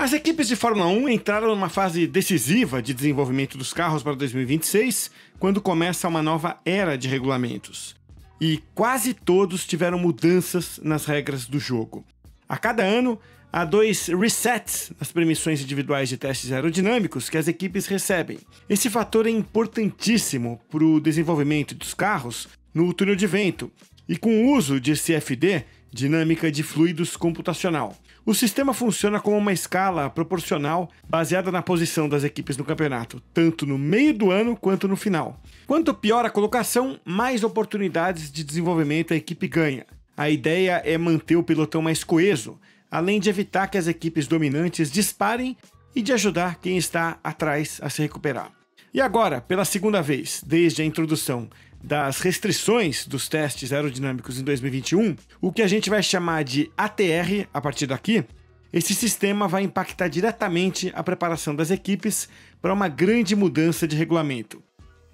As equipes de Fórmula 1 entraram numa fase decisiva de desenvolvimento dos carros para 2026, quando começa uma nova era de regulamentos. E quase todos tiveram mudanças nas regras do jogo. A cada ano, há 2 resets nas permissões individuais de testes aerodinâmicos que as equipes recebem. Esse fator é importantíssimo para o desenvolvimento dos carros no túnel de vento e com o uso de CFD, dinâmica de fluidos computacional. O sistema funciona como uma escala proporcional baseada na posição das equipes no campeonato, tanto no meio do ano quanto no final. Quanto pior a colocação, mais oportunidades de desenvolvimento a equipe ganha. A ideia é manter o pelotão mais coeso, além de evitar que as equipes dominantes disparem e de ajudar quem está atrás a se recuperar. E agora, pela segunda vez, desde a introdução das restrições dos testes aerodinâmicos em 2021, o que a gente vai chamar de ATR a partir daqui, esse sistema vai impactar diretamente a preparação das equipes para uma grande mudança de regulamento.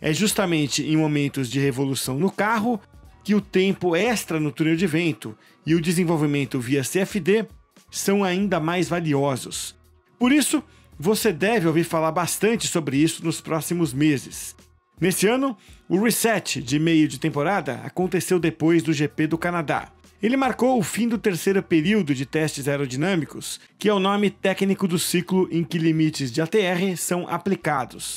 É justamente em momentos de revolução no carro que o tempo extra no túnel de vento e o desenvolvimento via CFD são ainda mais valiosos. Por isso, você deve ouvir falar bastante sobre isso nos próximos meses. Nesse ano, o reset de meio de temporada aconteceu depois do GP do Canadá. Ele marcou o fim do terceiro período de testes aerodinâmicos, que é o nome técnico do ciclo em que limites de ATR são aplicados.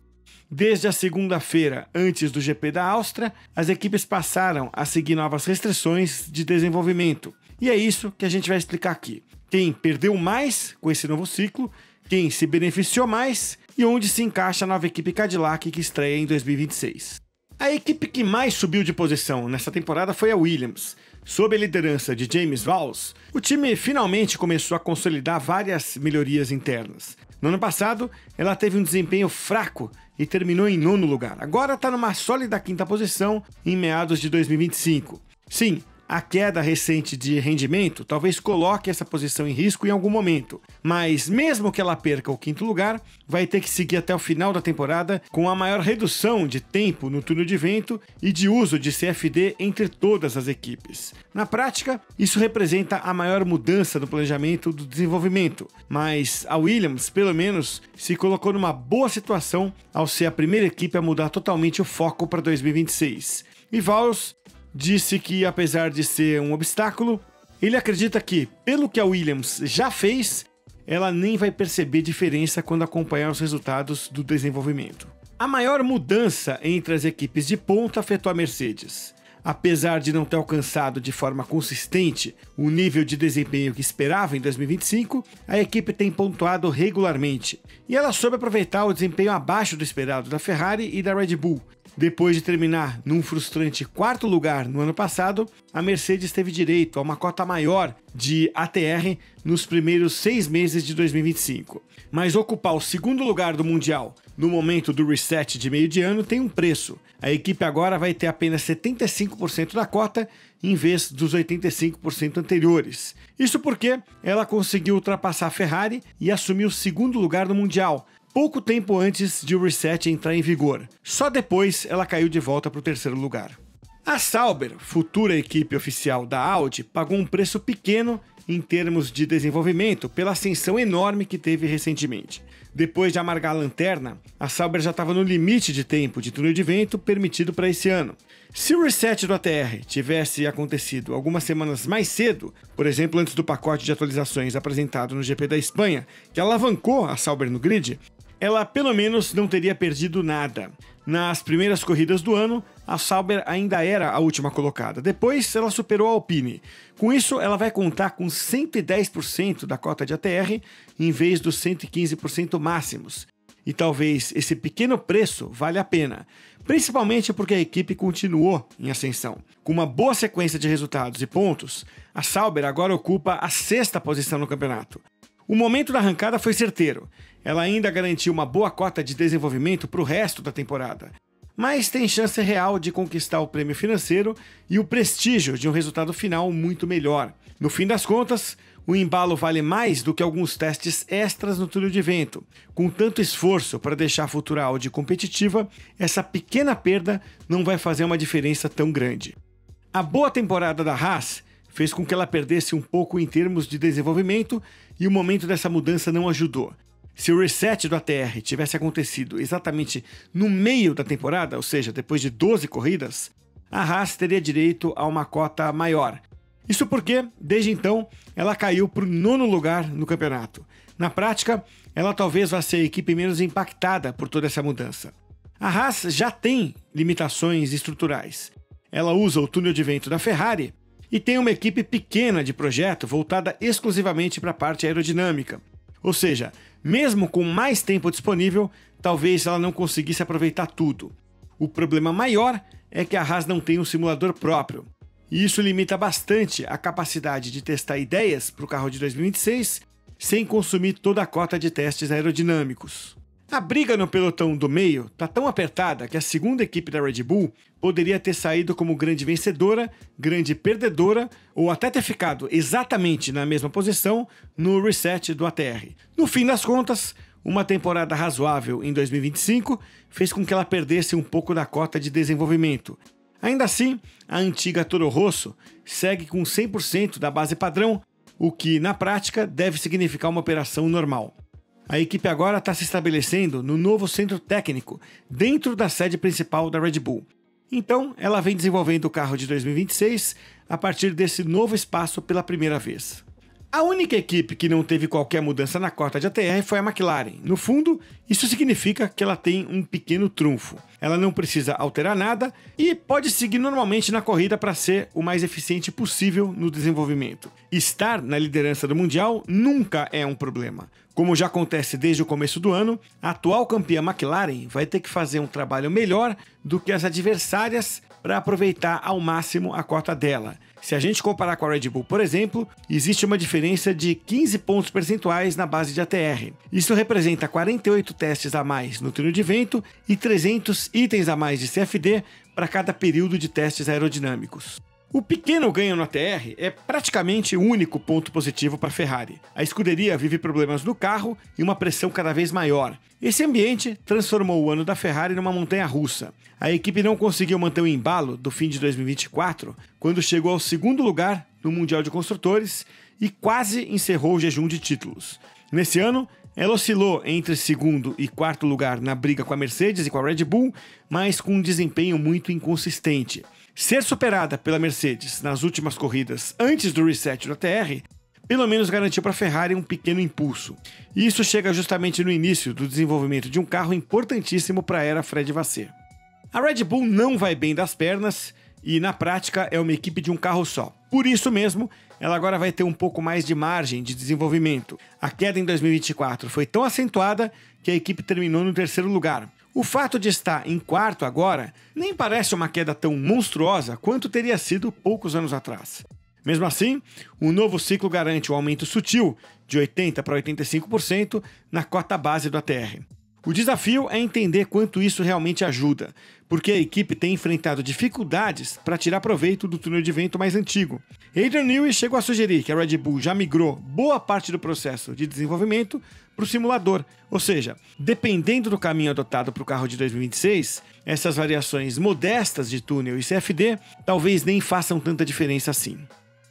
Desde a segunda-feira, antes do GP da Áustria, as equipes passaram a seguir novas restrições de desenvolvimento. E é isso que a gente vai explicar aqui. Quem perdeu mais com esse novo ciclo, quem se beneficiou mais e onde se encaixa a nova equipe Cadillac que estreia em 2026. A equipe que mais subiu de posição nessa temporada foi a Williams. Sob a liderança de James Vowles, o time finalmente começou a consolidar várias melhorias internas. No ano passado, ela teve um desempenho fraco e terminou em 9º lugar. Agora está numa sólida 5ª posição em meados de 2025. Sim, a queda recente de rendimento talvez coloque essa posição em risco em algum momento, mas mesmo que ela perca o 5º lugar, vai ter que seguir até o final da temporada com a maior redução de tempo no túnel de vento e de uso de CFD entre todas as equipes. Na prática, isso representa a maior mudança no planejamento do desenvolvimento, mas a Williams, pelo menos, se colocou numa boa situação ao ser a primeira equipe a mudar totalmente o foco para 2026. E Vowles disse que, apesar de ser um obstáculo, ele acredita que, pelo que a Williams já fez, ela nem vai perceber diferença quando acompanhar os resultados do desenvolvimento. A maior mudança entre as equipes de ponta afetou a Mercedes. Apesar de não ter alcançado de forma consistente o nível de desempenho que esperava em 2025, a equipe tem pontuado regularmente, e ela soube aproveitar o desempenho abaixo do esperado da Ferrari e da Red Bull. Depois de terminar num frustrante 4º lugar no ano passado, a Mercedes teve direito a uma cota maior de ATR nos primeiros 6 meses de 2025. Mas ocupar o 2º lugar do Mundial no momento do reset de meio de ano tem um preço. A equipe agora vai ter apenas 75% da cota em vez dos 85% anteriores. Isso porque ela conseguiu ultrapassar a Ferrari e assumir o 2º lugar no Mundial, pouco tempo antes de o reset entrar em vigor. Só depois ela caiu de volta para o 3º lugar. A Sauber, futura equipe oficial da Audi, pagou um preço pequeno em termos de desenvolvimento pela ascensão enorme que teve recentemente. Depois de amargar a lanterna, a Sauber já estava no limite de tempo de túnel de vento permitido para esse ano. Se o reset do ATR tivesse acontecido algumas semanas mais cedo, por exemplo antes do pacote de atualizações apresentado no GP da Espanha, que alavancou a Sauber no grid, ela pelo menos não teria perdido nada. Nas primeiras corridas do ano, a Sauber ainda era a última colocada. Depois, ela superou a Alpine. Com isso, ela vai contar com 110% da cota de ATR em vez dos 115% máximos. E talvez esse pequeno preço valha a pena, principalmente porque a equipe continuou em ascensão. Com uma boa sequência de resultados e pontos, a Sauber agora ocupa a 6ª posição no campeonato. O momento da arrancada foi certeiro. Ela ainda garantiu uma boa cota de desenvolvimento para o resto da temporada, mas tem chance real de conquistar o prêmio financeiro e o prestígio de um resultado final muito melhor. No fim das contas, o embalo vale mais do que alguns testes extras no túnel de vento. Com tanto esforço para deixar a futura Audi competitiva, essa pequena perda não vai fazer uma diferença tão grande. A boa temporada da Haas fez com que ela perdesse um pouco em termos de desenvolvimento e o momento dessa mudança não ajudou. Se o reset do ATR tivesse acontecido exatamente no meio da temporada, ou seja, depois de 12 corridas, a Haas teria direito a uma cota maior. Isso porque, desde então, ela caiu para o 9º lugar no campeonato. Na prática, ela talvez vá ser a equipe menos impactada por toda essa mudança. A Haas já tem limitações estruturais. Ela usa o túnel de vento da Ferrari e tem uma equipe pequena de projeto voltada exclusivamente para a parte aerodinâmica. Ou seja, mesmo com mais tempo disponível, talvez ela não conseguisse aproveitar tudo. O problema maior é que a Haas não tem um simulador próprio. E isso limita bastante a capacidade de testar ideias para o carro de 2026 sem consumir toda a cota de testes aerodinâmicos. A briga no pelotão do meio está tão apertada que a segunda equipe da Red Bull poderia ter saído como grande vencedora, grande perdedora ou até ter ficado exatamente na mesma posição no reset do ATR. No fim das contas, uma temporada razoável em 2025 fez com que ela perdesse um pouco da cota de desenvolvimento. Ainda assim, a antiga Toro Rosso segue com 100% da base padrão, o que, na prática, deve significar uma operação normal. A equipe agora está se estabelecendo no novo centro técnico, dentro da sede principal da Red Bull. Então, ela vem desenvolvendo o carro de 2026 a partir desse novo espaço pela primeira vez. A única equipe que não teve qualquer mudança na cota de ATR foi a McLaren. No fundo, isso significa que ela tem um pequeno trunfo. Ela não precisa alterar nada e pode seguir normalmente na corrida para ser o mais eficiente possível no desenvolvimento. Estar na liderança do Mundial nunca é um problema. Como já acontece desde o começo do ano, a atual campeã McLaren vai ter que fazer um trabalho melhor do que as adversárias para aproveitar ao máximo a cota dela. Se a gente comparar com a Red Bull, por exemplo, existe uma diferença de 15 pontos percentuais na base de ATR. Isso representa 48 testes a mais no túnel de vento e 300 itens a mais de CFD para cada período de testes aerodinâmicos. O pequeno ganho no ATR é praticamente o único ponto positivo para a Ferrari. A escuderia vive problemas no carro e uma pressão cada vez maior. Esse ambiente transformou o ano da Ferrari numa montanha-russa. A equipe não conseguiu manter o embalo do fim de 2024, quando chegou ao 2º lugar no Mundial de Construtores e quase encerrou o jejum de títulos. Nesse ano, ela oscilou entre 2º e 4º lugar na briga com a Mercedes e com a Red Bull, mas com um desempenho muito inconsistente. Ser superada pela Mercedes nas últimas corridas antes do reset do ATR, pelo menos garantiu para a Ferrari um pequeno impulso. E isso chega justamente no início do desenvolvimento de um carro importantíssimo para a era Fred Vasseur. A Red Bull não vai bem das pernas e, na prática, é uma equipe de um carro só. Por isso mesmo, ela agora vai ter um pouco mais de margem de desenvolvimento. A queda em 2024 foi tão acentuada que a equipe terminou no 3º lugar. O fato de estar em 4º agora nem parece uma queda tão monstruosa quanto teria sido poucos anos atrás. Mesmo assim, o novo ciclo garante um aumento sutil de 80% para 85% na cota base do ATR. O desafio é entender quanto isso realmente ajuda, porque a equipe tem enfrentado dificuldades para tirar proveito do túnel de vento mais antigo. Adrian Newey chegou a sugerir que a Red Bull já migrou boa parte do processo de desenvolvimento para o simulador, ou seja, dependendo do caminho adotado para o carro de 2026, essas variações modestas de túnel e CFD talvez nem façam tanta diferença assim.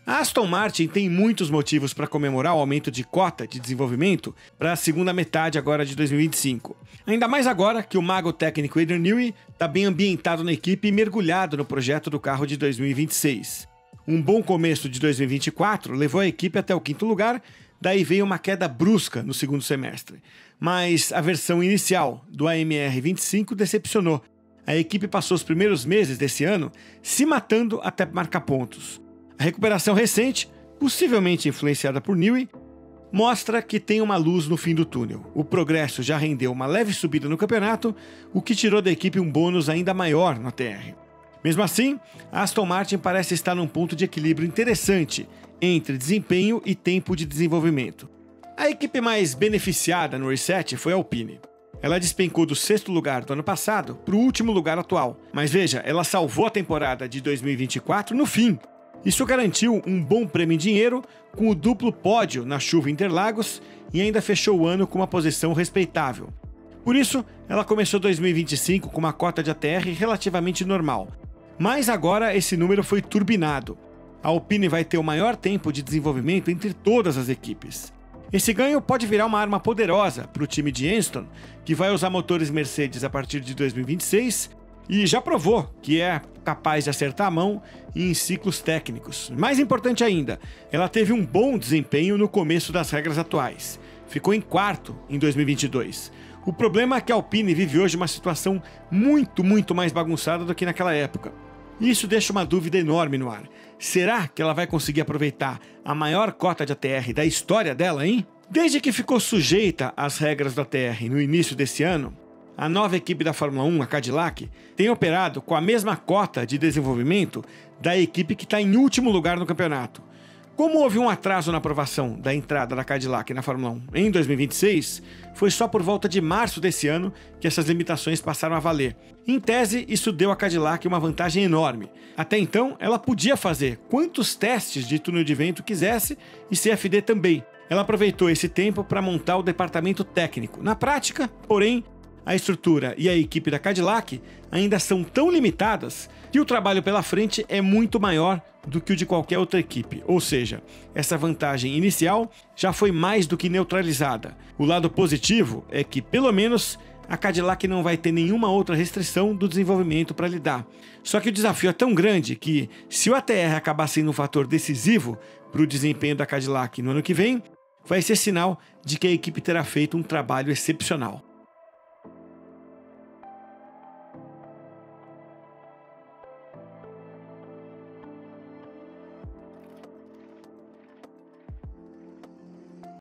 A Aston Martin tem muitos motivos para comemorar o aumento de cota de desenvolvimento para a segunda metade agora de 2025. Ainda mais agora que o mago técnico Adrian Newey está bem ambientado na equipe e mergulhado no projeto do carro de 2026. Um bom começo de 2024 levou a equipe até o 5º lugar, daí veio uma queda brusca no 2º semestre. Mas a versão inicial do AMR 25 decepcionou. A equipe passou os primeiros meses desse ano se matando até marcar pontos. A recuperação recente, possivelmente influenciada por Newey, mostra que tem uma luz no fim do túnel. O progresso já rendeu uma leve subida no campeonato, o que tirou da equipe um bônus ainda maior no ATR. Mesmo assim, a Aston Martin parece estar num ponto de equilíbrio interessante entre desempenho e tempo de desenvolvimento. A equipe mais beneficiada no reset foi a Alpine. Ela despencou do 6º lugar do ano passado para o último lugar atual, mas veja, ela salvou a temporada de 2024 no fim. Isso garantiu um bom prêmio em dinheiro, com o duplo pódio na chuva Interlagos e ainda fechou o ano com uma posição respeitável. Por isso, ela começou 2025 com uma cota de ATR relativamente normal. Mas agora esse número foi turbinado. a Alpine vai ter o maior tempo de desenvolvimento entre todas as equipes. Esse ganho pode virar uma arma poderosa para o time de Anston, que vai usar motores Mercedes a partir de 2026 e já provou que é capaz de acertar a mão em ciclos técnicos. Mais importante ainda, ela teve um bom desempenho no começo das regras atuais. Ficou em quarto em 2022. O problema é que a Alpine vive hoje uma situação muito mais bagunçada do que naquela época. Isso deixa uma dúvida enorme no ar. Será que ela vai conseguir aproveitar a maior cota de ATR da história dela, hein? Desde que ficou sujeita às regras do ATR no início desse ano, a nova equipe da Fórmula 1, a Cadillac, tem operado com a mesma cota de desenvolvimento da equipe que está em último lugar no campeonato. Como houve um atraso na aprovação da entrada da Cadillac na Fórmula 1 em 2026, foi só por volta de março desse ano que essas limitações passaram a valer. Em tese, isso deu à Cadillac uma vantagem enorme. Até então, ela podia fazer quantos testes de túnel de vento quisesse e CFD também. Ela aproveitou esse tempo para montar o departamento técnico. Na prática, porém, a estrutura e a equipe da Cadillac ainda são tão limitadas que o trabalho pela frente é muito maior do que o de qualquer outra equipe. Ou seja, essa vantagem inicial já foi mais do que neutralizada. O lado positivo é que, pelo menos, a Cadillac não vai ter nenhuma outra restrição do desenvolvimento para lidar. Só que o desafio é tão grande que, se o ATR acabar sendo um fator decisivo para o desempenho da Cadillac no ano que vem, vai ser sinal de que a equipe terá feito um trabalho excepcional.